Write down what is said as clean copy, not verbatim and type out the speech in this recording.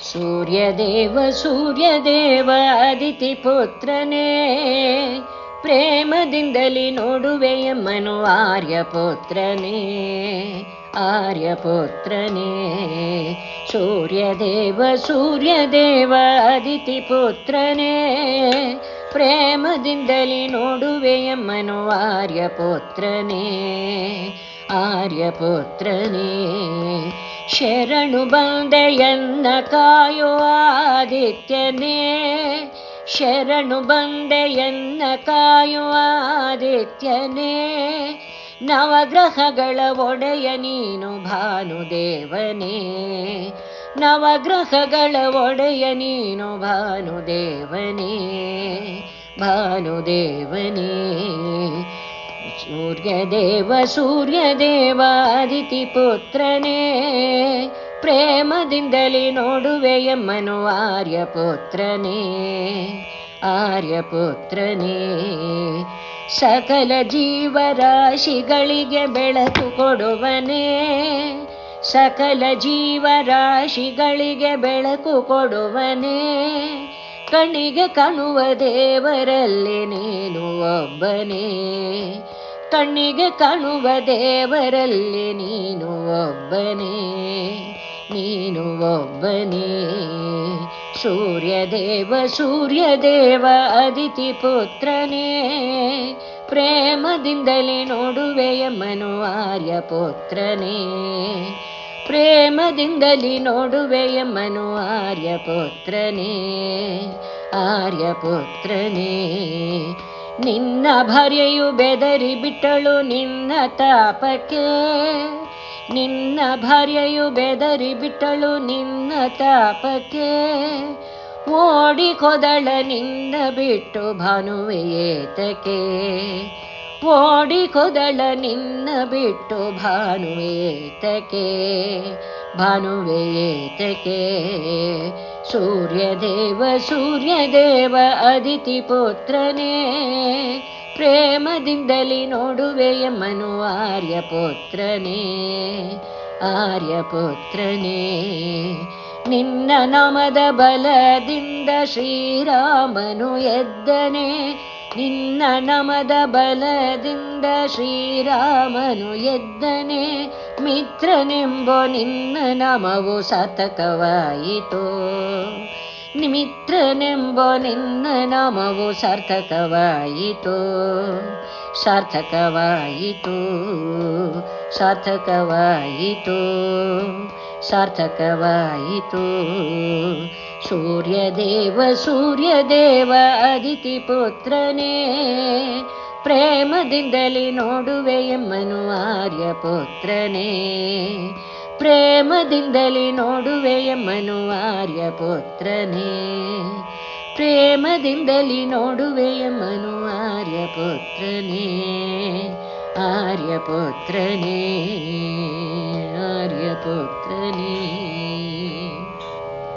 ಸೂರ್ಯದೇವ ಸೂರ್ಯದೇವ ಅದಿತಿ ಪುತ್ರನೇ, ಪ್ರೇಮದಿಂದಲಿ ನೋಡುವೆಯಮ್ಮನು ಆರ್ಯಪುತ್ರನೇ, ಆರ್ಯಪುತ್ರನೇ. ಸೂರ್ಯದೇವ ಸೂರ್ಯದೇವ ಅದಿತಿ ಪುತ್ರನೇ, ಪ್ರೇಮದಿಂದಲಿ ನೋಡುವೆಯಮ್ಮನು ಆರ್ಯಪುತ್ರನೇ, ಆರ್ಯಪುತ್ರನೇ. ಶರಣು ಬಂದೆಯನ್ನ ಕಾಯೋ ಆದಿತ್ಯನೇ, ಶರಣು ಬಂದೆಯನ್ನ ಕಾಯೋ ಆದಿತ್ಯನೇ. ನವಗ್ರಹಗಳ ಒಡೆಯ ನೀನು ಭಾನುದೇವನೇ, ನವಗ್ರಹಗಳ ಒಡೆಯ ನೀನು ಭಾನುದೇವನೇ, ಭಾನುದೇವನೇ. ಸೂರ್ಯದೇವ ಸೂರ್ಯದೇವ ಅದಿತಿ ಪುತ್ರನೇ, ಪ್ರೇಮದಿಂದಲಿ ನೋಡುವೆಯಮ್ಮನು ಆರ್ಯಪುತ್ರನೇ, ಆರ್ಯಪುತ್ರನೇ. ಸಕಲ ಜೀವರಾಶಿಗಳಿಗೆ ಬೆಳಕು ಕೊಡುವನೇ, ಸಕಲ ಜೀವರಾಶಿಗಳಿಗೆ ಬೆಳಕು ಕೊಡುವನೇ. ಕಣ್ಣಿಗೆ ಕಾಣುವ ದೇವರಲ್ಲಿ ನೀನು ಒಬ್ಬನೇ, ಕಣ್ಣಿಗೆ ಕಾಣುವ ದೇವರಲ್ಲಿ ನೀನು ಒಬ್ಬನೇ, ನೀನು ಒಬ್ಬನೇ. ಸೂರ್ಯದೇವ ಸೂರ್ಯದೇವ ಅದಿತಿ ಪುತ್ರನೇ, ಪ್ರೇಮದಿಂದಲೇ ನೋಡುವೆಯಮ್ಮನು ಆರ್ಯಪುತ್ರನೇ, ಪ್ರೇಮದಿಂದಲಿ ನೋಡುವೆಯಮ್ಮನು ಆರ್ಯಪುತ್ರನೇ, ಆರ್ಯಪುತ್ರನೇ. ನಿನ್ನ ಭಾರ್ಯೆಯು ಬೆದರಿ ಬಿಟ್ಟಳು ನಿನ್ನ ತಾಪಕ್ಕೆ, ನಿನ್ನ ಭಾರ್ಯೆಯು ಬೆದರಿ ಬಿಟ್ಟಳು ನಿನ್ನ ತಾಪಕ್ಕೆ. ಓಡಿ ಹೋದಳ ನಿನ್ನ ಬಿಟ್ಟು ಭಾನುವೆ ಏತಕ್ಕೆ, ಓಡಿ ಹೋದಳ ನಿನ್ನ ಬಿಟ್ಟು ಭಾನುವೆ ಏತಕ್ಕೆ, ಭಾನುವೆ ಏತಕ್ಕೆ. ಸೂರ್ಯದೇವ ಸೂರ್ಯದೇವ ಅದಿತಿ ಪುತ್ರನೇ, ಪ್ರೇಮದಿಂದಲಿ ನೋಡುವೆಯಮ್ಮನು ಆರ್ಯಪುತ್ರನೇ, ಆರ್ಯಪುತ್ರನೇ. ನಿನ್ನ ನಾಮದ ಬಲದಿಂದ ಶ್ರೀರಾಮನು ಎದ್ದನೆ, ನಿನ್ನ ನಾಮದ ಬಲದಿಂದ ಶ್ರೀರಾಮನು ಎದ್ದನೆ. ಮಿತ್ರನೆಂಬೋ ನಿನ್ನ ನಾಮವು ಸಾರ್ಥಕವಾಯಿತು, ಮಿತ್ರನೆಂಬೋ ನಿನ್ನ ನಾಮವು ಸಾರ್ಥಕವಾಯಿತು, ಸಾರ್ಥಕವಾಯಿತು, ಸಾರ್ಥಕವಾಯಿತು, ಸಾರ್ಥಕವಾಯಿತು. ಸೂರ್ಯದೇವ ಸೂರ್ಯದೇವ ಅದಿತಿ ಪುತ್ರನೇ, ಪ್ರೇಮದಿಂದಲಿ ನೋಡುವೆಯಮ್ಮನು ಆರ್ಯಪುತ್ರನೇ, ಪ್ರೇಮದಿಂದಲಿ ನೋಡುವೆಯಮ್ಮನು ಆರ್ಯಪುತ್ರನೇ, ಪ್ರೇಮದಿಂದಲಿ ನೋಡುವೆಯಮ್ಮನು ಆರ್ಯಪುತ್ರನೇ, ಆರ್ಯಪುತ್ರನೇ, ಆರ್ಯಪುತ್ರನೇ.